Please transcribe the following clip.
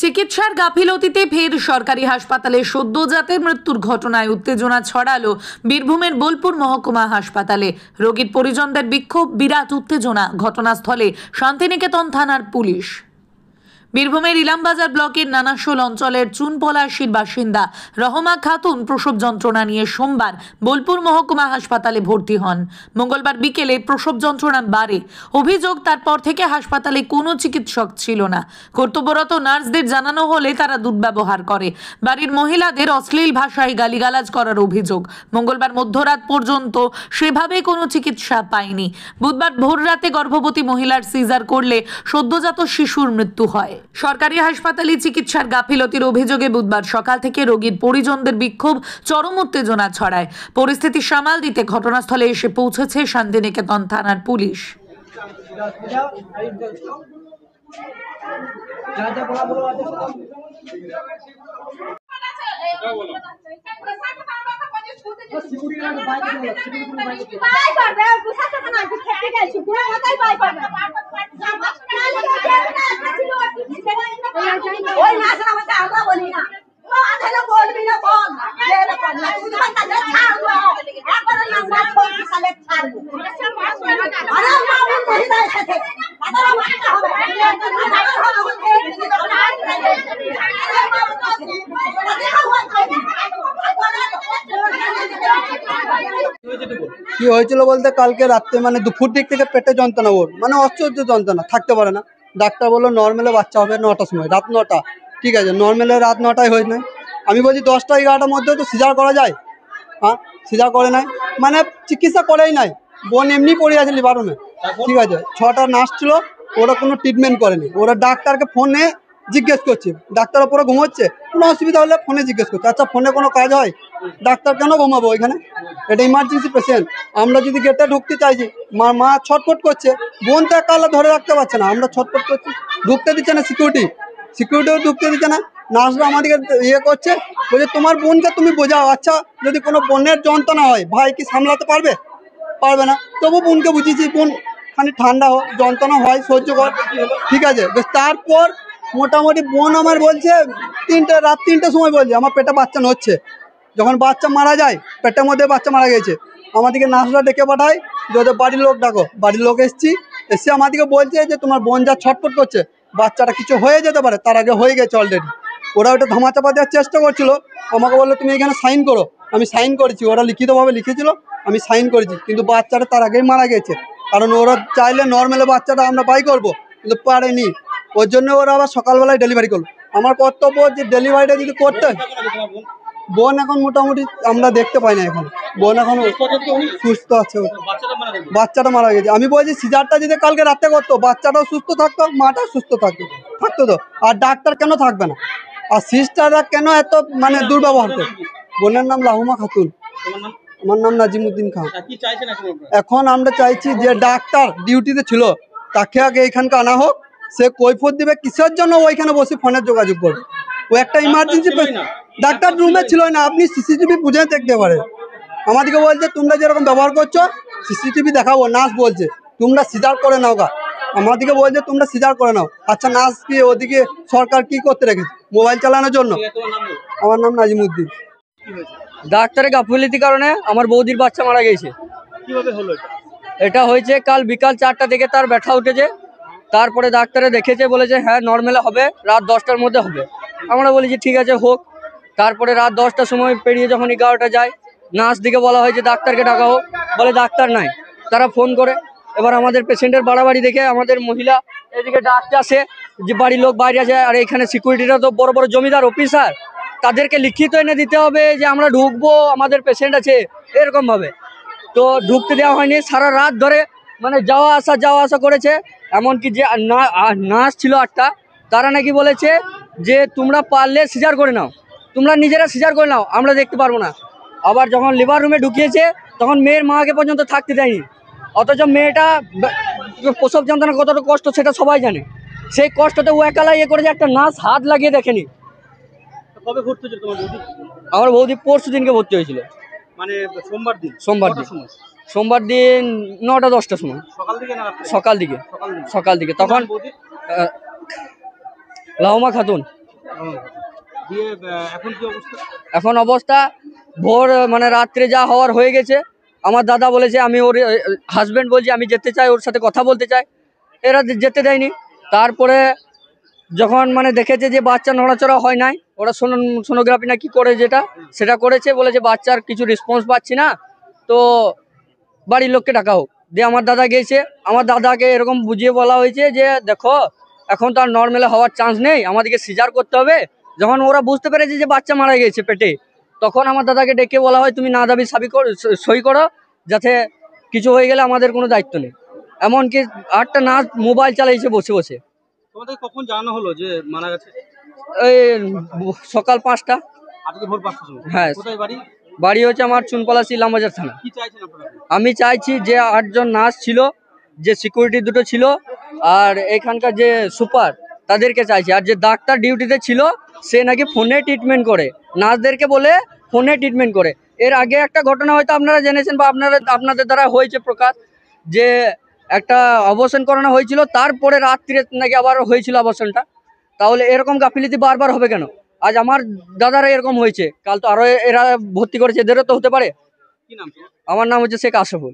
চিকিৎসার গাফিলতিতে ফের সরকারি হাসপাতালে সদ্যজাতের মৃত্যুর ঘটনায় উত্তেজনা ছড়ালো বীরভূমের বোলপুর মহকুমা হাসপাতালে। রোগীর পরিজনদের বিক্ষোভ, বিরাট উত্তেজনা। ঘটনাস্থলে শান্তিনিকেতন থানার পুলিশ। বীরভূমের ইলামবাজার ব্লকের নানাশোল অঞ্চলের চুনপলাশির বাসিন্দা রহমা খাতুন প্রসব যন্ত্রণা নিয়ে সোমবার বোলপুর মহকুমা হাসপাতালে ভর্তি হন। মঙ্গলবার বিকেলে প্রসব যন্ত্রণা বাড়ে। অভিযোগ, তারপর থেকে হাসপাতালে কোনো চিকিৎসক ছিল না। কর্তব্যরত নার্সদের জানানো হলে তারা দুর্ব্যবহার করে, বাড়ির মহিলাদের অশ্লীল ভাষায় গালিগালাজ করার অভিযোগ। মঙ্গলবার মধ্যরাত পর্যন্ত সেভাবে কোনো চিকিৎসা পায়নি। বুধবার ভোররাতে গর্ভবতী মহিলার সিজার করলে সদ্যজাত শিশুর মৃত্যু হয়। সরকারি হাসপাতালে চিকিৎসার গাফিলতির অভিযোগে বুধবার সকাল থেকে রোগীর পরিজনদের বিক্ষোভ, চরম উত্তেজনা ছড়ায়। পরিস্থিতি সামাল দিতে ঘটনাস্থলে এসে পৌঁছেছে শান্তিনিকেতন থানার পুলিশ। কি হয়েছিল বলতে, কালকে রাত্রে মানে দুপুর দিক থেকে পেটে যন্ত্রণা, ওর মানে অসহ্য যন্ত্রণা, থাকতে পারে না। ডাক্তার বললো নর্মালে বাচ্চা হবে 9টার সময়, রাত 9টা। ঠিক আছে, নর্মালে রাত 9টায় হয়েছে না। আমি বলছি 10টা 11টার মধ্যে তো সিজার করা যায়। হ্যাঁ, সিজার করে নাই, মানে চিকিৎসা করেই নাই। বোন এমনি পড়ে আছে লিভার রুমে। ঠিক আছে, 6টা নার্স ছিল, ওরা কোনো ট্রিটমেন্ট করেনি। ওরা ডাক্তারকে ফোনে জিজ্ঞেস করছে, ডাক্তার ওপরে ঘুমোচ্ছে, কোনো অসুবিধা হলে ফোনে জিজ্ঞেস করছে। আচ্ছা, ফোনে কোনো কাজ হয়? ডাক্তার কেন ঘুমাবো ওইখানে? এটা ইমার্জেন্সি পেশেন্ট। আমরা যদি গেটে ঢুকতে চাইছি, মা ছটফট করছে, বোন তো একালে ধরে রাখতে পারছে না, আমরা ছটফট করছি, ঢুকতে দিচ্ছে না। সিকিউরিটিও ঢুকতে দিচ্ছে না। নার্সরা আমাদেরকে ইয়ে করছে, বলছে তোমার বোনকে তুমি বোঝাও। আচ্ছা, যদি কোনো বোনের যন্ত্রণা হয়, ভাই কি সামলাতে পারবে? পারবে না। তবু বোনকে বুঝিয়েছি, বোন খানি ঠান্ডা হোক, যন্ত্রণা হয় সহ্য কর। ঠিক আছে, বেশ। তারপর মোটামুটি বোন আমার বলছে রাত 3টার সময় বলছে আমার পেটে বাচ্চা নড়ছে। যখন বাচ্চা মারা যায়, পেটের মধ্যে বাচ্চা মারা গেছে, আমাদেরকে নার্সরা ডেকে পাঠায় যে ওদের বাড়ির লোক ডাকো। বাড়ির লোক এসে আমাদেরকে বলছে যে তোমার বোন যা ছটফট করছে, বাচ্চাটা কিছু হয়ে যেতে পারে, তার আগে হয়ে গেছে অলরেডি। ওরা ওটা ধামাচাপা দেওয়ার চেষ্টা করছিল। আমাকে বললো তুমি এখানে সাইন করো। আমি সাইন করেছি, ওরা লিখিতভাবে লিখেছিল, আমি সাইন করেছি, কিন্তু বাচ্চাটা তার আগেই মারা গেছে। কারণ ওরা চাইলে নর্মালে বাচ্চাটা আমরা বাই করবো, কিন্তু পারেনি। ওর জন্য ওরা আবার সকালবেলায় ডেলিভারি করলো। আমার কর্তব্য যে ডেলিভারিটা যদি করতে। বোন এখন মোটামুটি আমরা দেখতে পাই না, এখন বোন এখন সুস্থ আছে, বাচ্চাটা মারা গেছে। আমি বলছি সিজারটা যদি কালকে রাতে করতো, বাচ্চাটাও সুস্থ থাকতো, মাটাও সুস্থ থাকতো তো। আর ডাক্তার কেন থাকবে না? আর সিস্টাররা কেন এত মানে দুর্ব্যবহার করে? বোনের নাম রহমা খাতুন, আমার নাম নাজিমুদ্দিন খান। এখন আমরা চাইছি যে ডাক্তার ডিউটিতে ছিল, তাকে আগে এখানকে আনা হোক। সে কৈফিয়ত দিবে কিসের জন্য ওইখানে বসে ফোনে যোগাযোগ করবে। ও একটা ইমার্জেন্সি ডাক্তার রুমে ছিল না। আপনি সিসিটিভি বুঝে দেখতে পারেন। আমাদেরকে বলছে তোমরা যেরকম ব্যবহার করছো সিসিটিভি দেখাবো। নার্স বলছে তোমরা সিজার করে নাও গা। আমাদেরকে বলছে তোমরা সিজার করে নাও। আচ্ছা, নার্স কি ওদিকে সরকার কি করতে রেখেছে? মোবাইল চালানোর জন্য। আমার নাম নাজিমুদ্দিন। ডাক্তারের গাফিলতির কারণে আমার বৌদির বাচ্চা মারা গেছে। কিভাবে হলো এটা হয়েছে কাল বিকাল 4টা থেকে তার ব্যথা উঠেছে। তারপরে ডাক্তারে দেখেছে, বলেছে হ্যাঁ নর্মালে হবে, রাত 10টার মধ্যে হবে। আমরা বলি যে ঠিক আছে হোক। তারপরে রাত 10টার সময় পেরিয়ে যখন 11টা যায়, নার্স দিকে বলা হয় যে ডাক্তারকে ডাকা হোক, বলে ডাক্তার নাই। তারা ফোন করে, এবার আমাদের পেশেন্টের বাড়াবাড়ি দেখে আমাদের মহিলা এদিকে ডাকতে আসে যে বাড়ির লোক বাইরে আছে। আর এখানে সিকিউরিটিরা তো বড় বড় জমিদার অফিসার, তাদেরকে লিখিত এনে দিতে হবে যে আমরা ঢুকবো, আমাদের পেশেন্ট আছে, এরকমভাবে। তো ঢুকতে দেওয়া হয়নি। সারা রাত ধরে মানে যাওয়া আসা করেছে। এমনকি যে নার্স ছিল 8টা, তারা নাকি বলেছে যে তোমরা পারলে সিজার করে নাও, তোমরা নিজেরা সিজার করে নাও, আমরা দেখতে পারবো না। আবার যখন লিভার রুমে ঢুকিয়েছে, তখন মেয়ের মাকে পর্যন্ত থাকতে দেয়নি। অথচ মেয়েটা প্রসব যন্ত্রণা কতটা কষ্ট সেটা সবাই জানে। সেই কষ্টতে ও একালা ইয়ে করেছে, একটা নার্স হাত লাগিয়ে দেখেনি। কবে ভর্তি হয়েছিল তোমার বৌদি? আমার বৌদি পরশু দিনকে ভর্তি হয়েছিল, মানে সোমবার দিন। সোমবার দিন 9টা 10টার সময়, সকাল দিকে। তখন রহমা খাতুন। দিয়ে এখন কি অবস্থা? এখন অবস্থা ভোর মানে রাত্রে যা হওয়ার হয়ে গেছে। আমার দাদা বলেছে, আমি ওর হাজবেন্ড বলছি আমি যেতে চাই, ওর সাথে কথা বলতে চাই, এরা যেতে দেয়নি। তারপরে যখন মানে দেখেছে যে বাচ্চা নড়াচড়া হয় নাই, ওরা সোনোগ্রাফি না কি করে যেটা সেটা করেছে, বলেছে বাচ্চার কিছু রেসপন্স পাচ্ছি না, তো বাড়ির লোককে ডাকা হোক। দিয়ে আমার দাদা গেছে, আমার দাদাকে এরকম বুঝিয়ে বলা হয়েছে যে দেখো এখন তো আর নর্মালে হওয়ার চান্স নেই, আমাদেরকে সিজার করতে হবে। যখন ওরা বুঝতে পেরেছে যে বাচ্চা মারা গেছে পেটে, তখন আমার দাদাকে ডেকে বলা হয় তুমি না দাবি সই করো, যাতে কিছু হয়ে গেলে আমাদের কোনো দায়িত্ব নেই। এমনকি 8টা নার্স মোবাইল চালাইছে বসে বসে। তোমাদের কখন জানানো হলো যে মারা গেছে? এই সকাল 5টা। আজকে ভোর 5টার সময়? হ্যাঁ। কোথায় বাড়ি? বাড়ি হচ্ছে আমার চুনপলাশি ইলামবাজার থানা। কি চাইছেন আপনারা? আমি চাইছি যে 8জন নার্স ছিল, যে সিকিউরিটি দুটো ছিল, আর এখানকার যে সুপার তাদেরকে চাইছি। আর যে ডাক্তার ডিউটিতে ছিল সে নাকি ফোনে ট্রিটমেন্ট করে, নার্সদেরকে বলে ফোনে ট্রিটমেন্ট করে। এর আগে একটা ঘটনা হয়তো আপনারা জেনেছেন বা আপনাদের দ্বারা হয়েছে প্রকাশ, যে একটা অবসান করানো হয়েছিল, তারপরে রাত্রিরে নাকি আবার হয়েছিল অবসানটা। তাহলে এরকম গাফিলতি বারবার হবে কেন? আজ আমার দাদারা এরকম হয়েছে, কাল তো আরো এরা ভর্তি করেছে, এদেরও তো হতে পারে। কি নাম তোমার? আমার নাম হচ্ছে শেখ আশরাফুল।